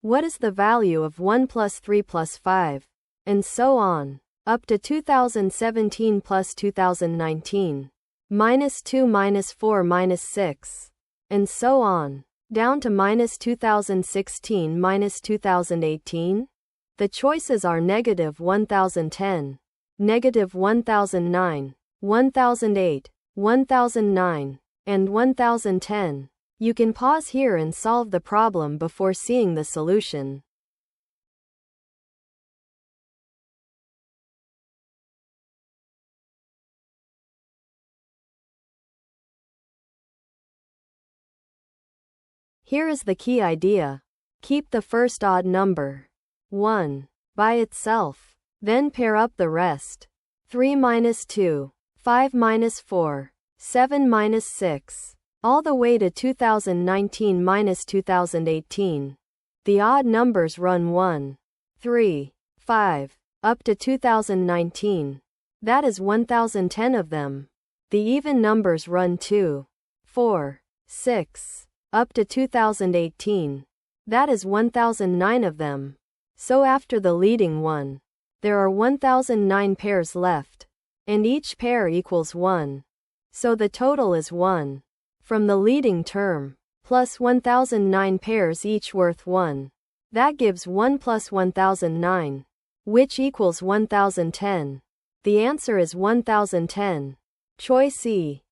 What is the value of 1 plus 3 plus 5? And so on. Up to 2017 plus 2019. Minus 2 minus 4 minus 6. And so on. Down to minus 2016 minus 2018. The choices are negative 1010, negative 1009, 1008, 1009, and 1010. You can pause here and solve the problem before seeing the solution. Here is the key idea. Keep the first odd number, 1, by itself. Then pair up the rest. 3 minus 2, 5 minus 4, 7 minus 6, all the way to 2019 minus 2018. The odd numbers run 1, 3, 5, up to 2019. That is 1010 of them. The even numbers run 2, 4, 6, up to 2018. That is 1009 of them. So after the leading one, there are 1009 pairs left, and each pair equals 1. So the total is 1. From the leading term, plus 1009 pairs each worth 1. That gives 1 plus 1009, which equals 1010. The answer is 1010. Choice E.